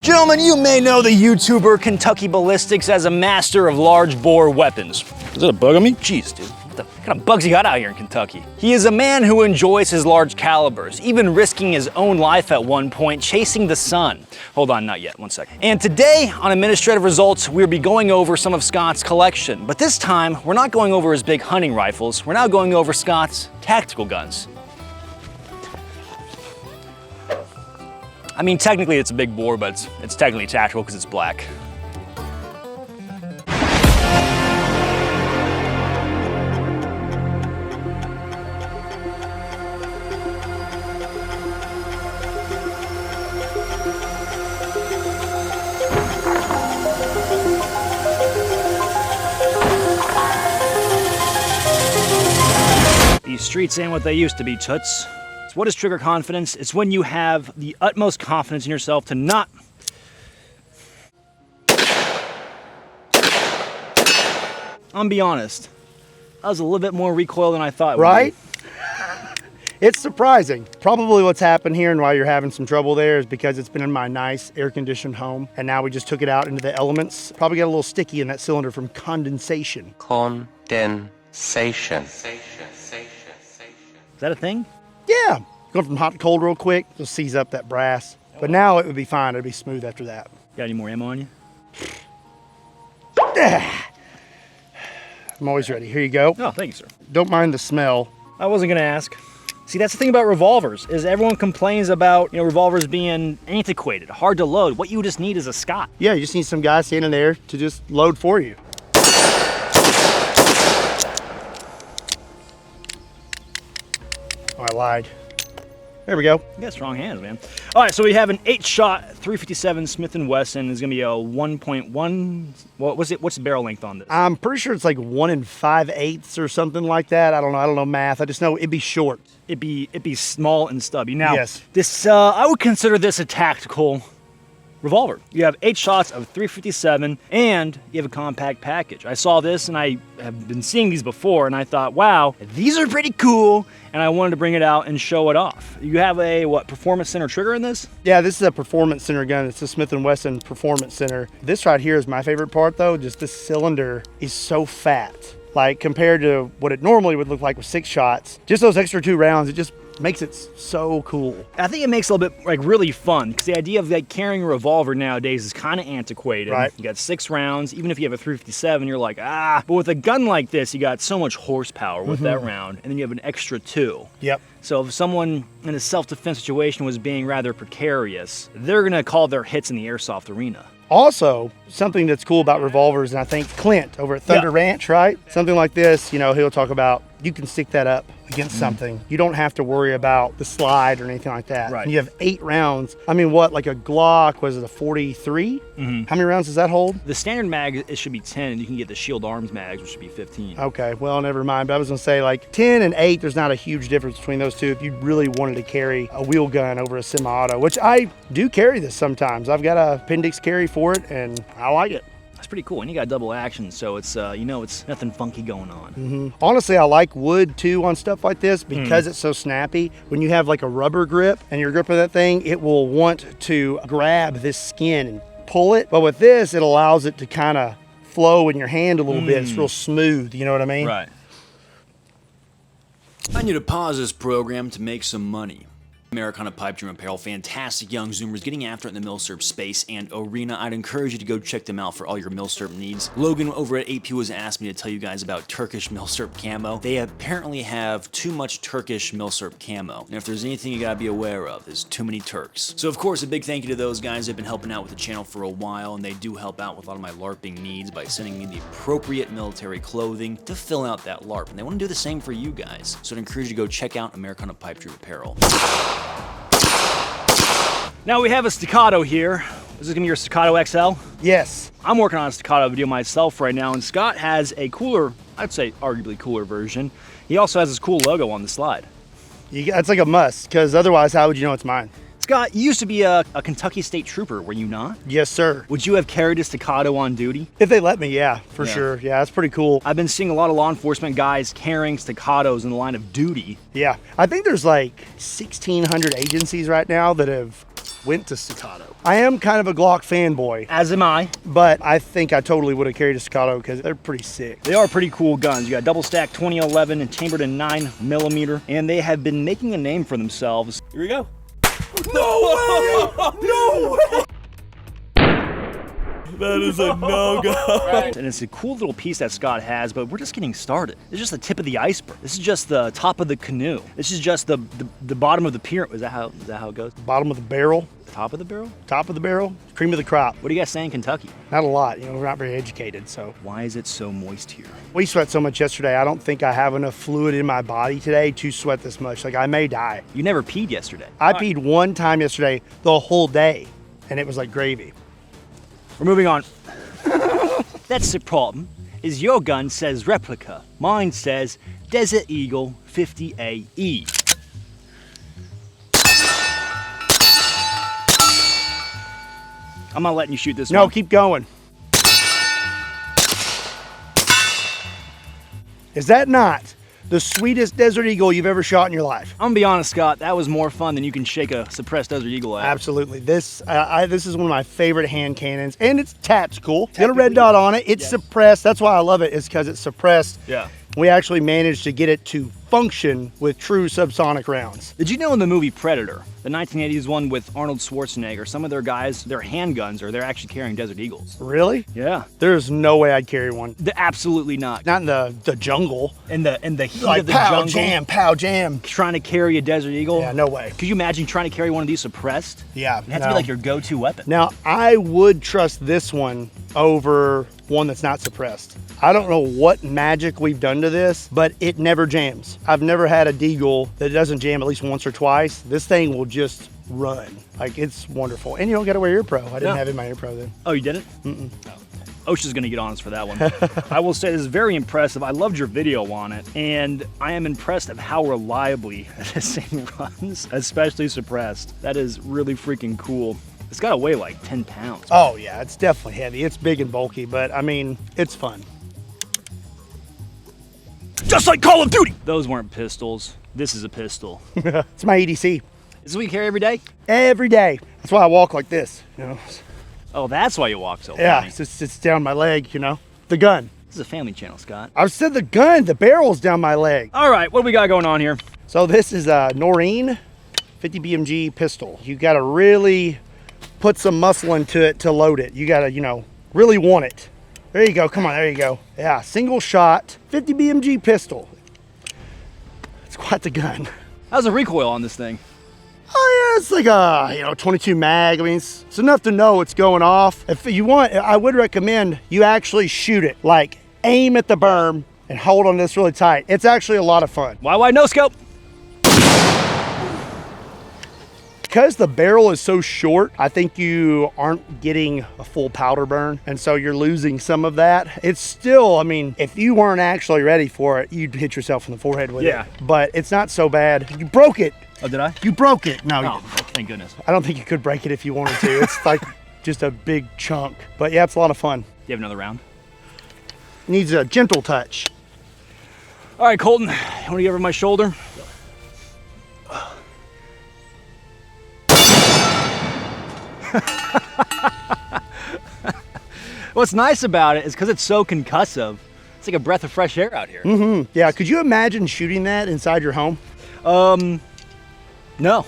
Gentlemen, you may know the YouTuber Kentucky Ballistics as a master of large bore weapons. Is that a bug on me? Jeez, dude. What kind of bugs you got out here in Kentucky? He is a man who enjoys his large calibers, even risking his own life at one point chasing the sun. Hold on, not yet, 1 second. And today on Administrative Results, we'll be going over some of Scott's collection. But this time, we're not going over his big hunting rifles. We're now going over Scott's tactical guns. I mean, technically it's a big bore, but it's technically tactical because it's black. These streets ain't what they used to be, toots. What is trigger confidence? It's when you have the utmost confidence in yourself to not... I'm gonna be honest, that was a little bit more recoil than I thought it would right? It's surprising. Probably what's happened here and why you're having some trouble there is because it's been in my nice air-conditioned home, and now we just took it out into the elements. Probably got a little sticky in that cylinder from condensation. Condensation. Is that a thing? Yeah, going from hot to cold real quick, just seize up that brass. But now it would be fine, it'd be smooth after that. Got any more ammo on you? I'm always ready, here you go. Oh, thank you, sir. Don't mind the smell. I wasn't gonna ask. See, that's the thing about revolvers, is everyone complains about, revolvers being antiquated, hard to load. What you just need is a Scott. Yeah, you just need some guy standing there to just load for you. Oh, I lied. There we go. You got strong hands, man. All right, so we have an 8-shot 357 Smith & Wesson. It's gonna be a 1.1. What's the barrel length on this? I'm pretty sure it's like 1 5/8 or something like that. I don't know math. I just know it'd be short. It'd be small and stubby. Now, yes. This I would consider this a tactical revolver. You have 8 shots of 357 and you have a compact package. I saw this and I have been seeing these before and I thought, wow, these are pretty cool, and I wanted to bring it out and show it off. You have a, Performance Center trigger in this? Yeah, this is a Performance Center gun. It's a Smith & Wesson Performance Center. This right here is my favorite part though, just this cylinder is so fat. Like compared to what it normally would look like with 6 shots, just those extra 2 rounds, it just makes it so cool. I think it makes it a little bit really fun, because the idea of carrying a revolver nowadays is kind of antiquated. Right. You got 6 rounds, even if you have a 357, you're like, ah. But with a gun like this, you got so much horsepower with that round, and then you have an extra 2. Yep. So if someone in a self-defense situation was being rather precarious, they're gonna call their hits in the airsoft arena. Also, something that's cool about revolvers, and I think Clint over at Thunder Ranch, right? Something like this, he'll talk about, you can stick that up against something. You don't have to worry about the slide or anything like that. Right. And you have 8 rounds. I mean, like a Glock, was it a 43? How many rounds does that hold? The standard mag, it should be 10, and you can get the Shield Arms mags, which should be 15. Okay, well, never mind. But I was gonna say, like 10 and 8, there's not a huge difference between those two if you really wanted to carry a wheel gun over a semi-auto, which I do carry this sometimes. I've got a appendix carry for it, and I like it. That's pretty cool, and you got double action, so it's it's nothing funky going on. Honestly, I like wood too on stuff like this because it's so snappy. When you have like a rubber grip and you're gripping that thing, it will want to grab this skin and pull it. But with this, it allows it to kind of flow in your hand a little bit. It's real smooth, you know what I mean? Right. I need to pause this program to make some money. Americana Pipe Dream Apparel, fantastic young Zoomers getting after it in the milsurp space and arena. I'd encourage you to go check them out for all your milsurp needs. Logan over at AP was asked me to tell you guys about Turkish milsurp camo. They apparently have too much Turkish milsurp camo, and if there's anything you gotta be aware of, is too many Turks. So of course, a big thank you to those guys. They've been helping out with the channel for a while, and they do help out with a lot of my LARPing needs by sending me the appropriate military clothing to fill out that LARP, and they want to do the same for you guys. So I'd encourage you to go check out Americana Pipe Dream Apparel. Now we have a Staccato here. This is gonna be your Staccato XL? Yes. I'm working on a Staccato video myself right now, and Scott has a cooler, I'd say arguably cooler version. He also has this cool logo on the slide. It's like a must, because otherwise how would you know it's mine? Scott, you used to be a Kentucky State Trooper, were you not? Yes, sir. Would you have carried a Staccato on duty? If they let me, yeah, for sure. Yeah, that's pretty cool. I've been seeing a lot of law enforcement guys carrying Staccatos in the line of duty. Yeah, I think there's like 1,600 agencies right now that have went to Staccato. I am kind of a Glock fanboy, As am I. but I think I totally would have carried a Staccato because they're pretty sick. They are pretty cool guns. You got double stack 2011 and chambered in 9mm, and they have been making a name for themselves. Here we go. No way! No way! That is a no-go. And it's a cool little piece that Scott has, but we're just getting started. This is just the tip of the iceberg. This is just the top of the canoe. This is just the bottom of the pyramid. Is that how it goes? Bottom of the barrel. Top of the barrel? Top of the barrel. Cream of the crop. What do you guys say in Kentucky? Not a lot. You know, we're not very educated, so. Why is it so moist here? We sweat so much yesterday, I don't think I have enough fluid in my body today to sweat this much. Like, I may die. You never peed yesterday. I peed one time yesterday the whole day, and it was like gravy. We're moving on. That's the problem, is your gun says replica. Mine says Desert Eagle 50AE. I'm not letting you shoot this one. No, keep going. Is that not the sweetest Desert Eagle you've ever shot in your life? I'm gonna be honest, Scott, that was more fun than you can shake a suppressed Desert Eagle at. Absolutely. This is one of my favorite hand cannons, and it's tactical. It's got a red dot on it. It's suppressed. That's why I love it, is because it's suppressed. Yeah. We actually managed to get it to function with true subsonic rounds. Did you know in the movie Predator, the 1980s one with Arnold Schwarzenegger, some of their guys, their handguns, they're actually carrying Desert Eagles? Really? Yeah. There's no way I'd carry one. Absolutely not. Not in the jungle. In the heat Like of the pow jungle, jam, pow jam. trying to carry a Desert Eagle. Yeah, no way. Could you imagine trying to carry one of these suppressed? Yeah, It has to be like your go-to weapon. Now, I would trust this one over one that's not suppressed. I don't know what magic we've done to this, but it never jams. I've never had a Deagle that doesn't jam at least once or twice. This thing will just run. Like, it's wonderful. And you don't gotta wear your pro. I didn't have it in my ear pro then. Oh, you didn't? Mm-mm. Oh. OSHA's gonna get on us for that one. I will say this is very impressive. I loved your video on it, and I am impressed at how reliably this thing runs, especially suppressed. That is really freaking cool. It's gotta weigh like 10 pounds. Oh yeah, it's definitely heavy. It's big and bulky, but I mean, it's fun. Just like Call of Duty! Those weren't pistols. This is a pistol. It's my EDC. This is what you carry every day? Every day. That's why I walk like this, you know. Oh, that's why you walk so Yeah, funny. it's down my leg, you know. The gun. This is a family channel, Scott. I said the gun, the barrel's down my leg. All right, what do we got going on here? So this is a Noreen 50 BMG pistol. You gotta really put some muscle into it to load it. You gotta, you know, really want it. There you go, come on, there you go. Yeah, single shot, 50 BMG pistol. It's quite the gun. How's the recoil on this thing? Oh yeah, it's like a, you know, 22 mag. I mean, it's enough to know it's going off. If you want, I would recommend you actually shoot it. Like, aim at the berm and hold on this really tight. It's actually a lot of fun. Why no scope? Because the barrel is so short, I think you aren't getting a full powder burn, and so you're losing some of that. It's still, I mean, if you weren't actually ready for it, you'd hit yourself in the forehead with it. But it's not so bad. You broke it. Oh, did I? You broke it. No, Oh, thank goodness. I don't think you could break it if you wanted to. It's like just a big chunk. But yeah, it's a lot of fun. Do you have another round? Needs a gentle touch. All right, Colton, you want to give her my shoulder? What's nice about it is because it's so concussive, it's like a breath of fresh air out here. Mm-hmm. Yeah, could you imagine shooting that inside your home? No.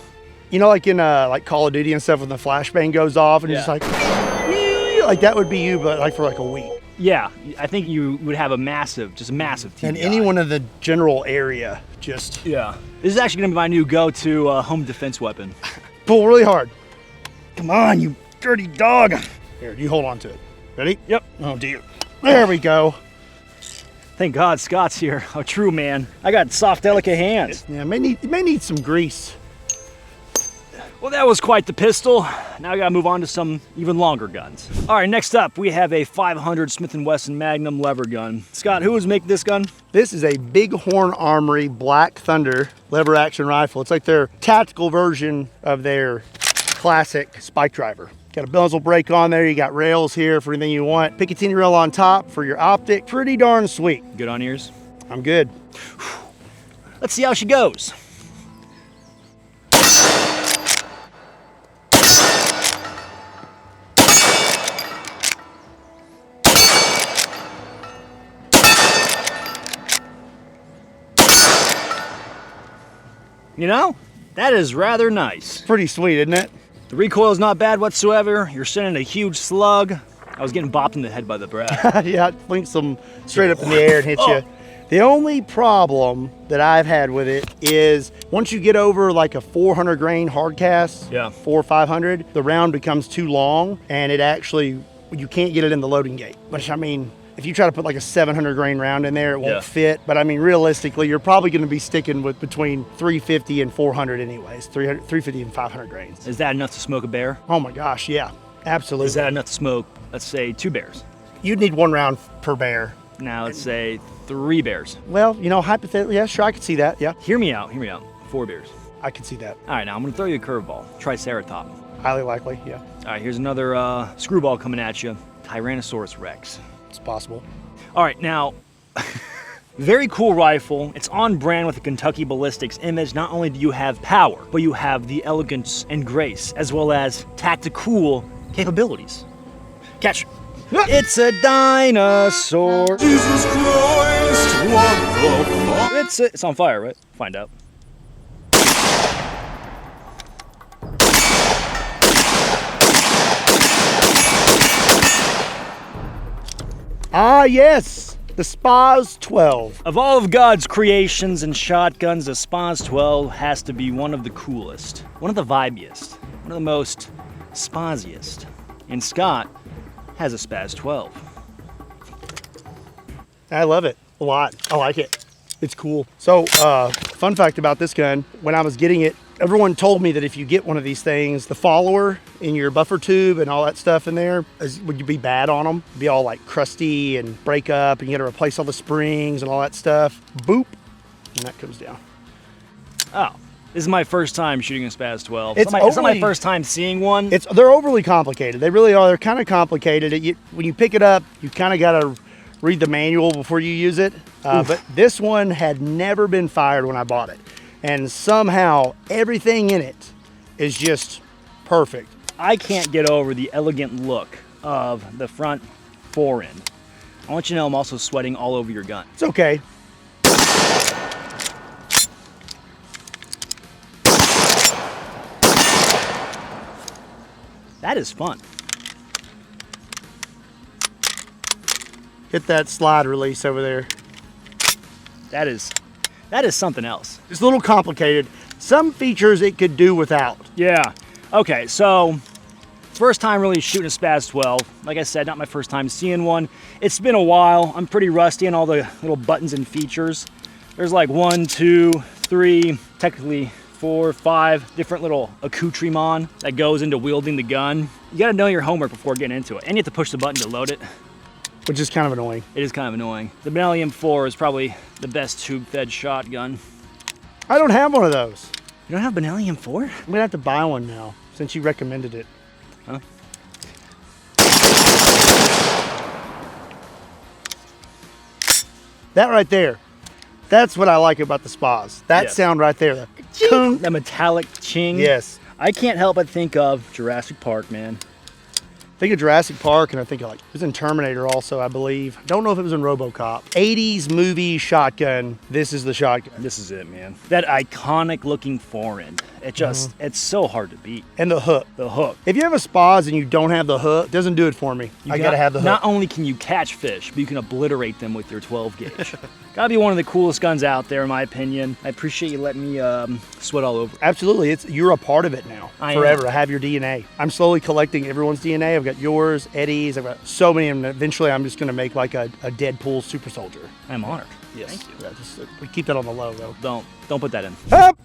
You know, like in like Call of Duty and stuff, when the flashbang goes off and it's just like that would be you, but like for like a week. Yeah, I think you would have a massive TDI. And anyone in the general area, just Yeah. This is actually gonna be my new go-to home defense weapon. pull really hard. Come on, you dirty dog. Here, you hold on to it. Ready? Yep. Oh dear. There we go. Thank God Scott's here, a true man. I got soft, delicate hands. Yeah, may need some grease. Well, that was quite the pistol. Now we gotta move on to some even longer guns. All right, next up, we have a 500 Smith & Wesson Magnum lever gun. Scott, who was making this gun? This is a Bighorn Armory Black Thunder lever action rifle. It's like their tactical version of their classic spike driver. Got a bezel brake on there. You got rails here for anything you want. Picatinny rail on top for your optic. Pretty darn sweet. Good on ears? I'm good. Let's see how she goes. You know, that is rather nice. Pretty sweet, isn't it? The recoil is not bad whatsoever. You're sending a huge slug. I was getting bopped in the head by the Brad. Yeah, it flinks them straight up in the air and hits you. The only problem that I've had with it is once you get over like a 400 grain hard cast, 400 or 500, the round becomes too long and it actually, you can't get it in the loading gate. Which I mean, if you try to put like a 700 grain round in there, it won't fit. But I mean, realistically, you're probably going to be sticking with between 350 and 400 anyways, 350 and 500 grains. Is that enough to smoke a bear? Oh my gosh, yeah, absolutely. Is that enough to smoke, let's say, 2 bears? You'd need 1 round per bear. Now let's say 3 bears. Well, you know, hypothetically, yeah, sure, I could see that, yeah. Hear me out, 4 bears. I could see that. All right, now I'm gonna throw you a curveball. Triceratops. Highly likely, yeah. All right, here's another screwball coming at you. Tyrannosaurus Rex. It's possible. All right, now, very cool rifle. It's on brand with the Kentucky Ballistics image. Not only do you have power, but you have the elegance and grace, as well as tacticool capabilities. Catch. It's a dinosaur. Jesus Christ, what the fuck? It's on fire, right? Find out. Ah, yes, the Spaz 12. Of all of God's creations and shotguns, the Spaz 12 has to be one of the coolest, one of the vibiest, one of the most spaziest. And Scott has a Spaz 12. I love it a lot. I like it. It's cool. So, fun fact about this gun, when I was getting it, everyone told me that if you get one of these things, the follower in your buffer tube and all that stuff in there, would you be bad on them? Be all like crusty and break up and you gotta replace all the springs and all that stuff. Boop, and that comes down. Oh, this is my first time shooting a Spaz 12. It's It's not my first time seeing one. They're overly complicated. They really are. They're kind of complicated. When you pick it up, you kind of gotta read the manual before you use it. But this one had never been fired when I bought it. And somehow everything in it is just perfect. I can't get over the elegant look of the front forend. I want you to know I'm also sweating all over your gun. It's okay. That is fun. Hit that slide release over there. That is something else. It's a little complicated. Some features it could do without. Yeah. Okay, so first time really shooting a Spaz 12. Like I said, not my first time seeing one. It's been a while. I'm pretty rusty on all the little buttons and features. There's like 1, 2, 3, technically 4, 5 different little accoutrement that goes into wielding the gun. You gotta know your homework before getting into it. And you have to push the button to load it. Which is kind of annoying. It is kind of annoying. The Benelli M4 is probably the best tube-fed shotgun. I don't have one of those. You don't have Benelli M4? I'm gonna have to buy one now, since you recommended it. Huh? That right there, that's what I like about the Spaz. That Yes. sound right there. The The metallic ching. Yes. I can't help but think of Jurassic Park, man. Think of Jurassic Park and I think of like, it was in Terminator also, I believe. Don't know if it was in RoboCop. 80s movie shotgun. This is the shotgun. This is it, man. That iconic looking forend. It just, it's so hard to beat. And the hook. The hook. If you have a Spaz and you don't have the hook, it doesn't do it for me. I gotta have the hook. Not only can you catch fish, but you can obliterate them with your 12 gauge. Gotta be one of the coolest guns out there, in my opinion. I appreciate you letting me sweat all over. Absolutely, you're a part of it now. I forever. am. I have your DNA. I'm slowly collecting everyone's DNA. I've got yours, Eddie's. I've got so many, and eventually I'm just gonna make like a Deadpool super soldier. I'm honored. Yes. Thank you. Yeah, just we keep that on the low though. Don't put that in. Up.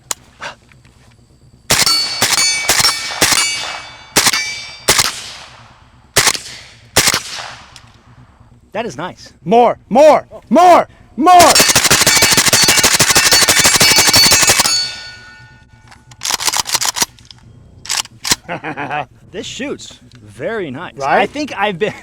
That is nice. More. This shoots very nice. Right? I think I've been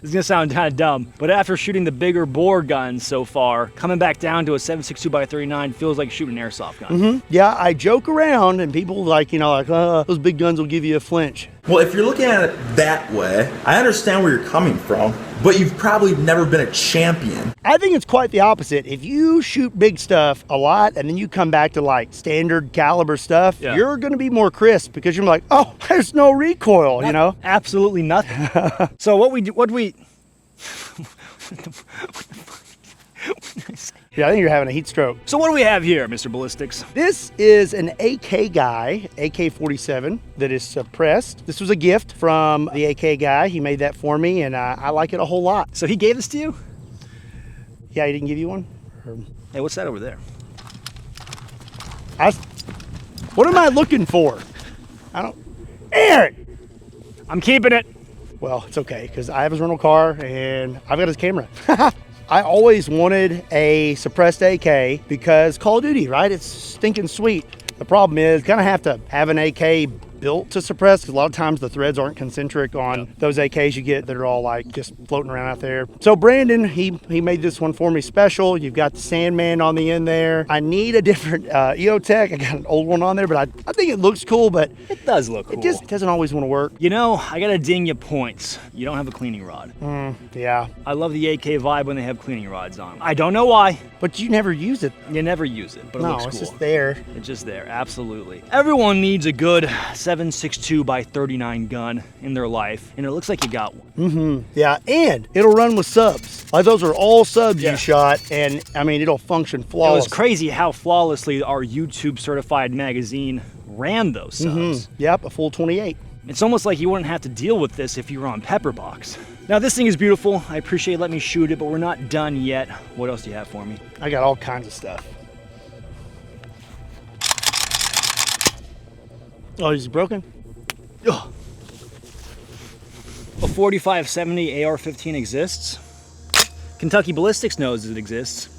It's gonna sound kind of dumb, but after shooting the bigger bore guns so far, coming back down to a 7.62x39 feels like shooting an airsoft gun. Yeah, I joke around and people like, those big guns will give you a flinch. Well, if you're looking at it that way, I understand where you're coming from, but you've probably never been a champion. I think it's quite the opposite. If you shoot big stuff a lot and then you come back to like standard caliber stuff, you're gonna be more crisp because you're like, oh, there's no recoil, Absolutely nothing. So what we Yeah, I think you're having a heat stroke. So what do we have here, Mr. Ballistics? This is an AK guy, AK-47, that is suppressed. This was a gift from the AK guy. He made that for me, and I like it a whole lot. So he gave this to you? Yeah, he didn't give you one? Hey, what's that over there? What am I looking for? Aaron! I'm keeping it. Well, it's okay, because I have his rental car, and I've got his camera. I always wanted a suppressed AK because Call of Duty, right? It's stinking sweet. The problem is, you kind of have to have an AK built to suppress because a lot of times the threads aren't concentric on those AKs you get that are all like just floating around out there. So Brandon, he made this one for me special. You've got the Sandman on the end there. I need a different EOTech. I got an old one on there, but I think it looks cool, but it does look cool. It just doesn't always want to work. I gotta ding you points. You don't have a cleaning rod. Yeah. I love the AK vibe when they have cleaning rods on them. I don't know why. But you never use it. You never use it, but it looks cool. No, it's just there. It's just there, absolutely. Everyone needs a good 7.62x39 gun in their life, and it looks like you got one. Yeah, and it'll run with subs. Like those are all subs you shot, and I mean, it'll function flawlessly. It was crazy how flawlessly our YouTube certified magazine ran those subs. Yep, a full 28. It's almost like you wouldn't have to deal with this if you were on Pepperbox. Now this thing is beautiful. I appreciate you letting me shoot it, but we're not done yet. What else do you have for me? I got all kinds of stuff. Oh, is it broken? Ugh. A 4570 AR-15 exists. Kentucky Ballistics knows it exists.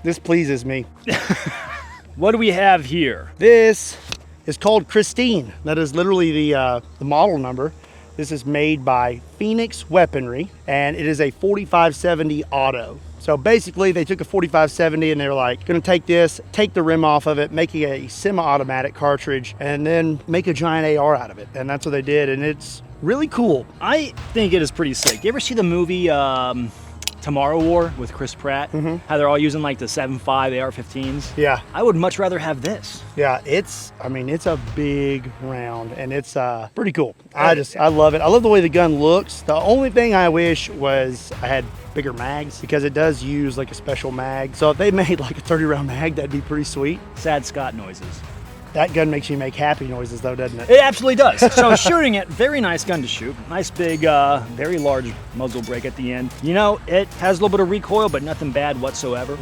This pleases me. What do we have here? This is called Christine. That is literally the model number. This is made by Phoenix Weaponry, and it is a 4570 auto. So basically, they took a 4570 and they're like, gonna take this, take the rim off of it, make it a semi-automatic cartridge, and then make a giant AR out of it. And that's what they did, and it's really cool. I think it is pretty sick. You ever see the movie Tomorrow War with Chris Pratt? How they're all using like the 7.5 AR-15s? Yeah. I would much rather have this. Yeah, it's a big round, and it's pretty cool. I love it. I love the way the gun looks. The only thing I wish was I had bigger mags, because it does use like a special mag. So if they made like a 30-round mag, that'd be pretty sweet. Sad Scott noises. That gun makes you make happy noises though, doesn't it? It absolutely does. So shooting it, very nice gun to shoot. Nice big, very large muzzle brake at the end. It has a little bit of recoil, but nothing bad whatsoever.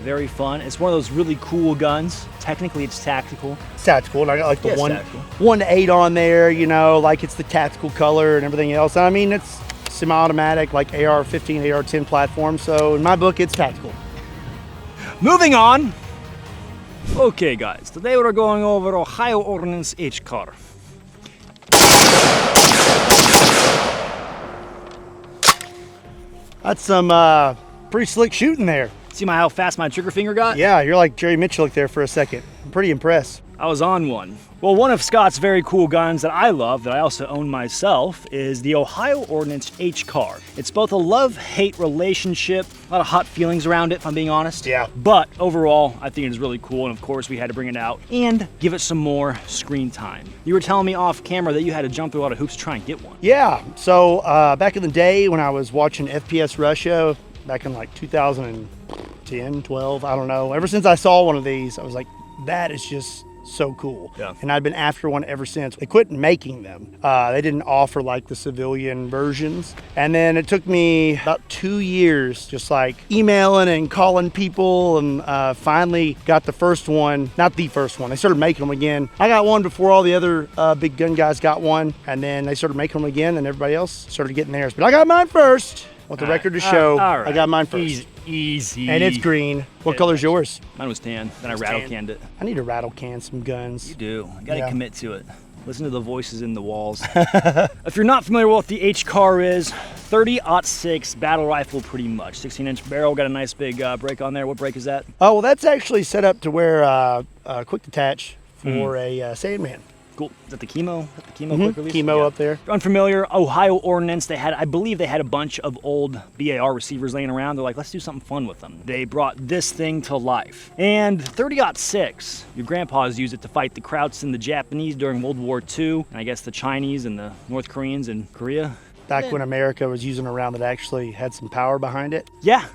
Very fun. It's one of those really cool guns. Technically, it's tactical. It's tactical, and I got like the tactical. 1.8 on there, like it's the tactical color and everything else. I mean, it's semi-automatic, like AR-15, AR-10 platform. So in my book, it's tactical. Moving on. Okay guys, today we're going over Ohio Ordnance HCAR. That's some pretty slick shooting there. See how fast my trigger finger got? Yeah, you're like Jerry Mitchell there for a second. I'm pretty impressed. I was on one. Well, one of Scott's very cool guns that I love, that I also own myself, is the Ohio Ordnance HCAR. It's both a love-hate relationship, a lot of hot feelings around it, if I'm being honest. Yeah. But overall, I think it is really cool, and of course we had to bring it out and give it some more screen time. You were telling me off camera that you had to jump through a lot of hoops to try and get one. Yeah, so back in the day when I was watching FPS Russia, back in like 2010, 12, I don't know. Ever since I saw one of these, I was like, that is just so cool. Yeah. And I've been after one ever since. They quit making them. They didn't offer like the civilian versions. And then it took me about 2 years just like emailing and calling people, and finally got the first one. Not the first one. They started making them again. I got one before all the other big gun guys got one, and then they started making them again, and everybody else started getting theirs. But I got mine first. Want the record to show. All right. I got mine first. Easy. And it's green. What color's yours? Mine was tan. Then I rattle canned it. I need to rattle can some guns. You do. You gotta commit to it. Listen to the voices in the walls. If you're not familiar with what the HCAR is, 30-06 battle rifle pretty much. 16-inch barrel, got a nice big break on there. What break is that? Oh, well, that's actually set up to where quick detach for a Sandman. Cool. Is that the chemo? Is that the chemo quick release? Chemo up there. If you're unfamiliar, Ohio Ordnance, I believe they had a bunch of old BAR receivers laying around. They're like, let's do something fun with them. They brought this thing to life. And 30-06, your grandpas used it to fight the Krauts and the Japanese during World War II, and I guess the Chinese and the North Koreans in Korea. Back when America was using a round that actually had some power behind it. Yeah.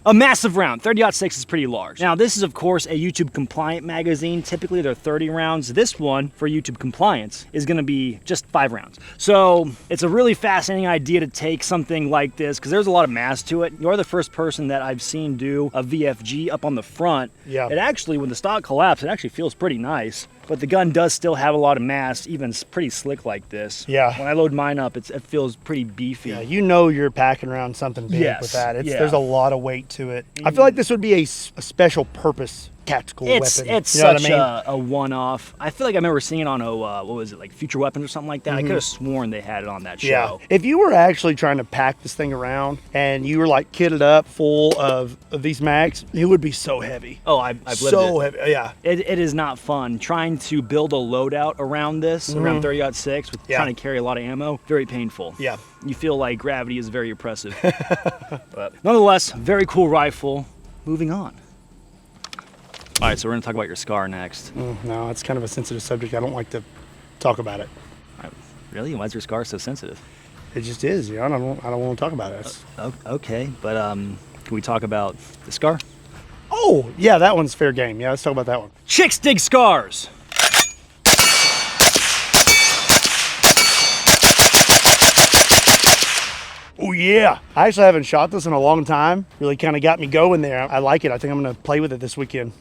A massive round. 30-06 is pretty large. Now, this is, of course, a YouTube compliant magazine. Typically, they're 30 rounds. This one, for YouTube compliance, is going to be just 5 rounds. So it's a really fascinating idea to take something like this, because there's a lot of mass to it. You're the first person that I've seen do a VFG up on the front. Yeah. It actually, when the stock collapsed, it actually feels pretty nice. But the gun does still have a lot of mass, even pretty slick like this. Yeah. When I load mine up, it feels pretty beefy. Yeah, you know you're packing around something big with that. There's a lot of weight to it. I feel like this would be a special purpose tactical weapon. It's you know such what I mean? a one-off. I feel like I remember seeing it on what was it, like Future Weapons or something like that. I could have sworn they had it on that show. Yeah. If you were actually trying to pack this thing around and you were like kitted up full of these mags, it would be so heavy. Oh, I've lived so it. heavy. Yeah. It is not fun. Trying to build a loadout around this, around 30-06, with trying to carry a lot of ammo, very painful. Yeah. You feel like gravity is very oppressive. But nonetheless, very cool rifle. Moving on. All right, so we're gonna talk about your SCAR next. No, it's kind of a sensitive subject. I don't like to talk about it. Really? Why is your SCAR so sensitive? It just is. You know, I don't want to talk about it. Okay, but can we talk about the SCAR? Oh, yeah, that one's fair game. Yeah, let's talk about that one. Chicks dig scars. Oh, yeah. I actually haven't shot this in a long time. Really kind of got me going there. I like it. I think I'm going to play with it this weekend.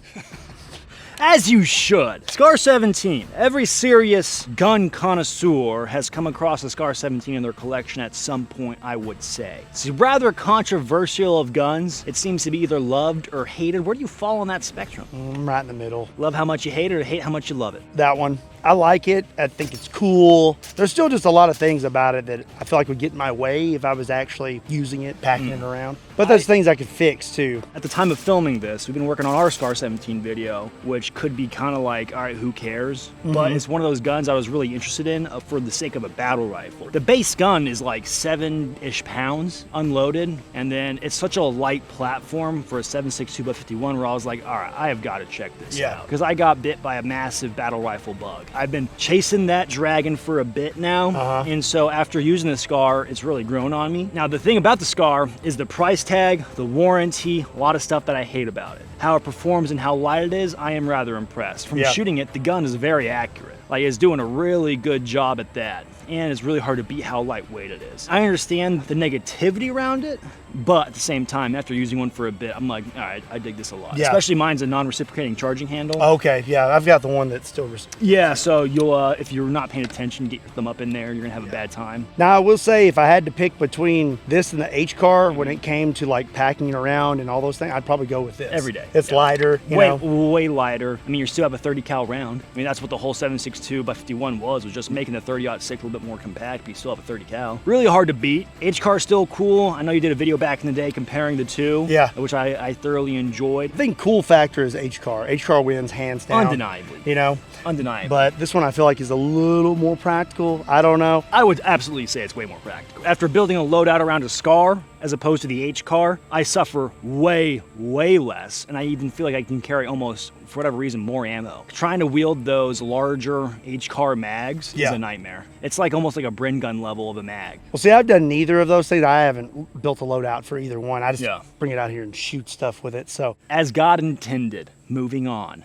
As you should. SCAR 17. Every serious gun connoisseur has come across a SCAR 17 in their collection at some point, I would say. It's rather controversial of guns. It seems to be either loved or hated. Where do you fall on that spectrum? I'm right in the middle. Love how much you hate it or hate how much you love it? That one. I like it. I think it's cool. There's still just a lot of things about it that I feel like would get in my way if I was actually using it, packing it around. But there's things I could fix too. At the time of filming this, we've been working on our SCAR 17 video, which could be kind of like, all right, who cares? But it's one of those guns I was really interested in for the sake of a battle rifle. The base gun is like 7-ish pounds unloaded, and then it's such a light platform for a 7.62x51 where I was like, all right, I have got to check this out. Because I got bit by a massive battle rifle bug. I've been chasing that dragon for a bit now, and so after using the SCAR, it's really grown on me. Now, the thing about the SCAR is the price tag, the warranty, a lot of stuff that I hate about it. How it performs and how light it is, I am rather impressed. From shooting it, the gun is very accurate. Like, it's doing a really good job at that. And it's really hard to beat how lightweight it is. I understand the negativity around it, but at the same time, after using one for a bit, I'm like, all right, I dig this a lot. Especially mine's a non-reciprocating charging handle. Okay, yeah, I've got the one that's still Yeah, so you'll, if you're not paying attention, get your thumb up in there, you're gonna have a bad time. Now, I will say, if I had to pick between this and the HCAR when it came to like packing it around and all those things, I'd probably go with this. Every day. It's lighter, you know? Way lighter. I mean, you still have a 30 cal round. I mean, that's what the whole 7.62x51 was just making the 30-06 a little bit more compact, but you still have a 30 cal. Really hard to beat. HCAR still cool. I know you did a video back in the day comparing the two, which I thoroughly enjoyed. I think cool factor is HCAR. HCAR wins hands down. Undeniably. You know? Undeniably. But this one I feel like is a little more practical. I don't know. I would absolutely say it's way more practical. After building a loadout around a SCAR, as opposed to the HCAR, I suffer way less, and I even feel like I can carry almost, for whatever reason, more ammo. Trying to wield those larger HCAR mags is a nightmare. It's like almost like a Bren gun level of a mag. Well, see, I've done neither of those things. I haven't built a loadout for either one. I just bring it out here and shoot stuff with it. So, as God intended. Moving on.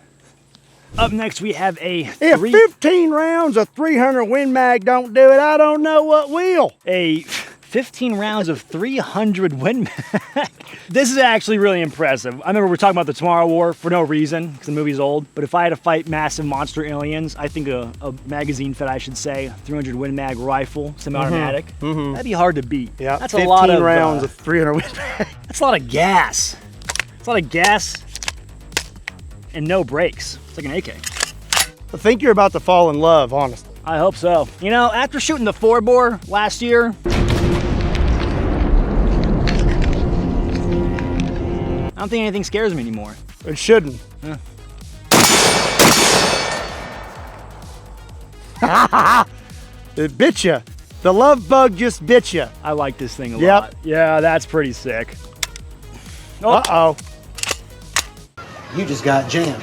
Up next, we have a if 15 rounds of 300 Win Mag don't do it, I don't know what will. A 15 rounds of 300 Win Mag. This is actually really impressive. I remember we were talking about the Tomorrow War for no reason, because the movie's old. But if I had to fight massive monster aliens, I think a magazine fit, I should say, 300 Win Mag rifle, semi-automatic, that'd be hard to beat. Yeah, that's a lot of rounds of 300 Win Mag. That's a lot of gas. It's a lot of gas and no brakes. It's like an AK. I think you're about to fall in love, honestly. I hope so. You know, after shooting the 4-bore last year, I don't think anything scares me anymore. It shouldn't. Yeah. It bit you. The love bug just bit you. I like this thing a lot. Yeah, that's pretty sick. Oh. Uh-oh. You just got jammed.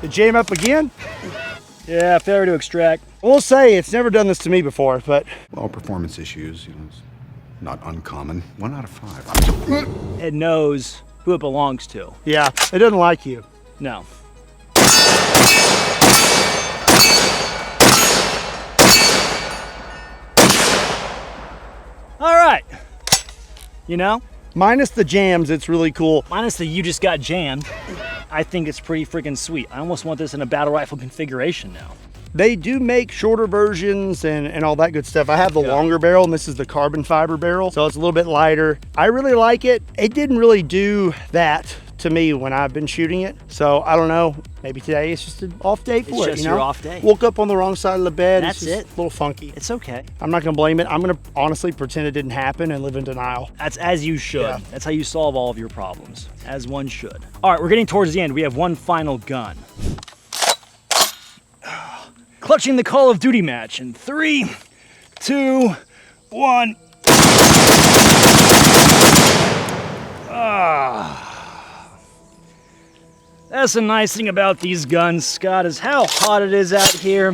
It jam up again? Yeah, failure to extract. We'll say it's never done this to me before, but Well, performance issues, it's not uncommon. 1 out of 5. It knows who it belongs to. yeah, it doesn't like you. No. All right. You know, Minus the jams, it's really cool. minus the you just got jammed, I think it's pretty freaking sweet. I almost want this in a battle rifle configuration now. They do make shorter versions and all that good stuff. I have the longer barrel, and this is the carbon fiber barrel, so it's a little bit lighter. I really like it. It didn't really do that to me when I've been shooting it, so I don't know. Maybe today it's just an off day for It's it. just you know? your off day. Woke up on the wrong side of the bed. That's it's just it. A little funky. It's okay. I'm not gonna blame it. I'm gonna honestly pretend it didn't happen and live in denial. That's as you should. Yeah. That's how you solve all of your problems, as one should. All right, we're getting towards the end. We have one final gun. Clutching the Call of Duty match in 3, 2, 1. That's the nice thing about these guns, Scott, is how hot it is out here.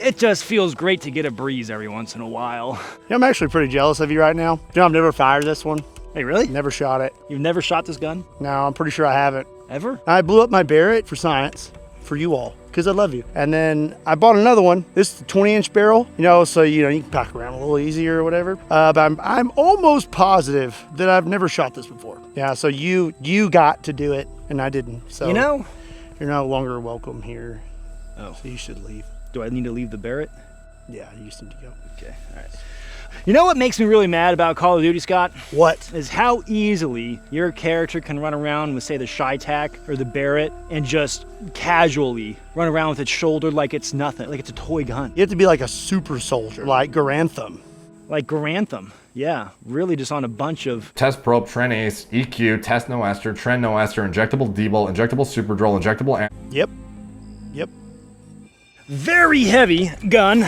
It just feels great to get a breeze every once in a while. I'm actually pretty jealous of you right now. You know, I've never fired this one. Hey, really? Never shot it. You've never shot this gun? No, I'm pretty sure I haven't. Ever? I blew up my Barrett for science, for you all, because I love you. And then I bought another one. This is the 20-inch barrel, so you can pack around a little easier or whatever. But I'm almost positive that I've never shot this before. Yeah, so you got to do it, and I didn't. So you're no longer welcome here. Oh. So you should leave. Do I need to leave the Barrett? Yeah, you just need to go. Okay, all right. You know what makes me really mad about Call of Duty, Scott? What? Is how easily your character can run around with, say, the Shy-Tac or the Barrett and just casually run around with it shouldered like it's nothing, like it's a toy gun. You have to be like a super soldier, like Garantham. Like Garantham. Yeah, really just on a bunch of... Test probe, Tren Ace, EQ, Test No Ester, Tren No Ester, injectable Deagle, injectable Super Drill, injectable... Yep. Very heavy gun.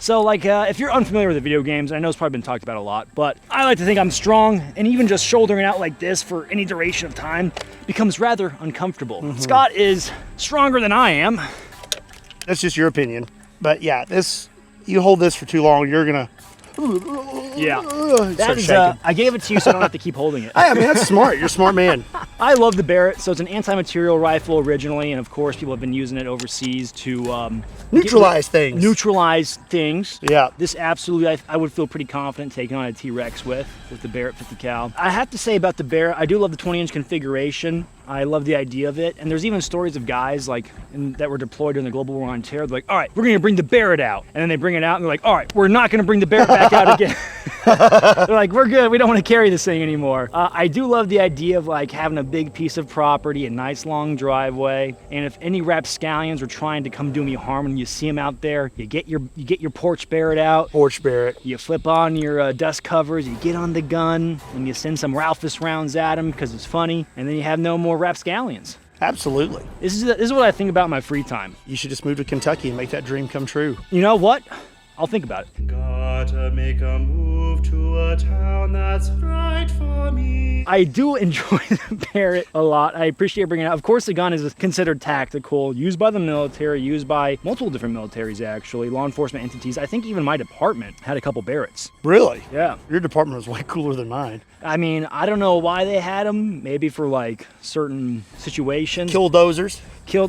So if you're unfamiliar with the video games, I know it's probably been talked about a lot, but I like to think I'm strong, and even just shouldering out like this for any duration of time becomes rather uncomfortable. Scott is stronger than I am. That's just your opinion. But yeah, you hold this for too long, you're gonna... Yeah. That Start is, shaking. I gave it to you so I don't have to keep holding it. I mean, that's smart. You're a smart man. I love the Barrett. So it's an anti-material rifle originally, and of course people have been using it overseas to Neutralize things. Neutralize things. Yeah. This absolutely, I would feel pretty confident taking on a T-Rex with the Barrett 50 cal. I have to say about the Barrett, I do love the 20-inch configuration. I love the idea of it. And there's even stories of guys that were deployed during the global war on terror. They're like, all right, we're gonna bring the Barrett out. And then they bring it out and they're like, all right, we're not gonna bring the Barrett back out again. They're like, we're good, we don't wanna carry this thing anymore. I do love the idea of having a big piece of property, a nice long driveway. And if any rapscallions are trying to come do me harm and you see them out there, you get your porch Barrett out. Porch Barrett. You flip on your dust covers, you get on the gun, and you send some Ralphus rounds at them because it's funny, and then you have no more rapscallions. Absolutely. This is what I think about in my free time. You should just move to Kentucky and make that dream come true. You know what? I'll think about it. God gotta make a move to a town that's right for me. I do enjoy the Barrett a lot. I appreciate bringing it up. Of course, the gun is considered tactical, used by the military, used by multiple different militaries, actually, law enforcement entities. I think even my department had a couple Barretts. Really? Yeah. Your department was way cooler than mine. I mean, I don't know why they had them. Maybe for like certain situations. Killdozers.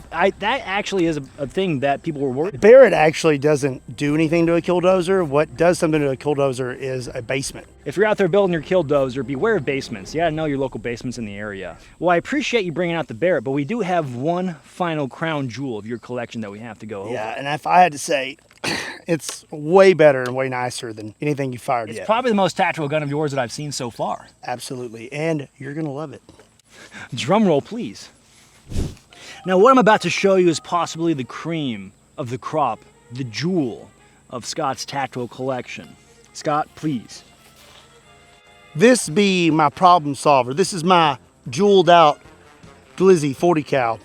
That actually is a thing that people were worried. Barrett actually doesn't do anything to a killdozer. What does something to a killdozer is a basement. If you're out there building your killdozer, beware of basements. You gotta know your local basements in the area. Well, I appreciate you bringing out the Barrett, but we do have one final crown jewel of your collection that we have to go over. Yeah, and if I had to say, it's way better and way nicer than anything you fired yet. It's probably the most tactical gun of yours that I've seen so far. Absolutely, and you're gonna love it. Drum roll, please. Now, what I'm about to show you is possibly the cream of the crop, the jewel of Scott's tactical collection. Scott, please. This be my problem solver. This is my jeweled out Glizzy 40 cal.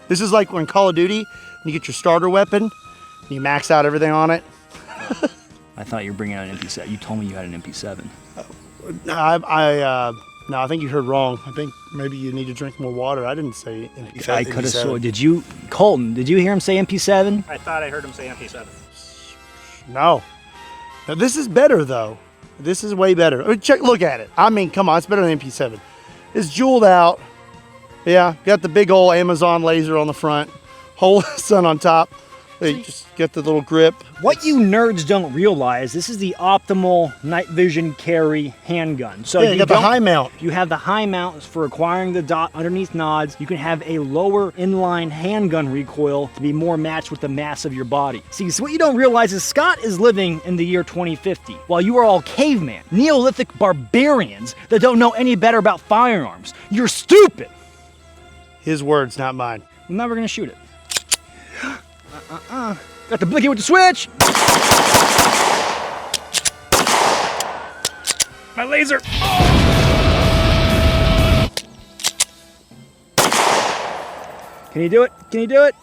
This is like when Call of Duty, you get your starter weapon, and you max out everything on it. I thought you were bringing out an MP7. You told me you had an MP7. No, I think you heard wrong. I think maybe you need to drink more water. I didn't say MP7. I could have sworn. Did you, Colton, did you hear him say MP7? I thought I heard him say MP7. No. Now, this is better, though. This is way better. Look at it. I mean, come on, it's better than MP7. It's jeweled out. Yeah, got the big old Amazon laser on the front. Whole sun on top. You just get the little grip. What you nerds don't realize, this is the optimal night vision carry handgun. So yeah, you got the high mount. You have the high mount for acquiring the dot underneath nods. You can have a lower inline handgun recoil to be more matched with the mass of your body. See, so what you don't realize is Scott is living in the year 2050, while you are all caveman, Neolithic barbarians that don't know any better about firearms. You're stupid. His words, not mine. I'm never gonna shoot it. Got the blicky with the switch. My laser. Can you do it? Can you do it?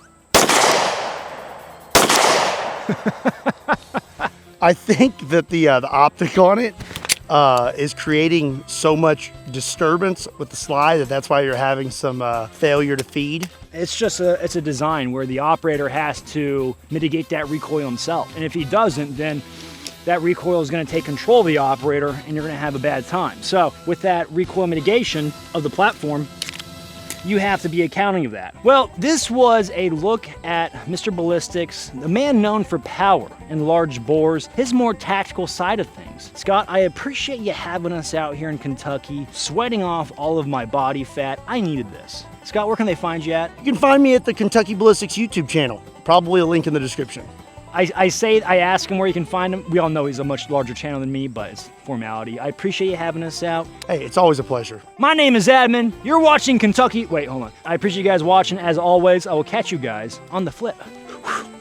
I think that the optic on it is creating so much disturbance with the slide that's why you're having some failure to feed. It's just it's a design where the operator has to mitigate that recoil himself. And if he doesn't, then that recoil is going to take control of the operator and you're going to have a bad time. So with that recoil mitigation of the platform, you have to be accounting of that. Well, this was a look at Mr. Ballistics, the man known for power and large bores, his more tactical side of things. Scott, I appreciate you having us out here in Kentucky, sweating off all of my body fat. I needed this. Scott, where can they find you at? You can find me at the Kentucky Ballistics YouTube channel. Probably a link in the description. I ask him where you can find him. We all know he's a much larger channel than me, but it's formality. I appreciate you having us out. Hey, it's always a pleasure. My name is Admin. You're watching Kentucky. Wait, hold on. I appreciate you guys watching. As always, I will catch you guys on the flip. Whew.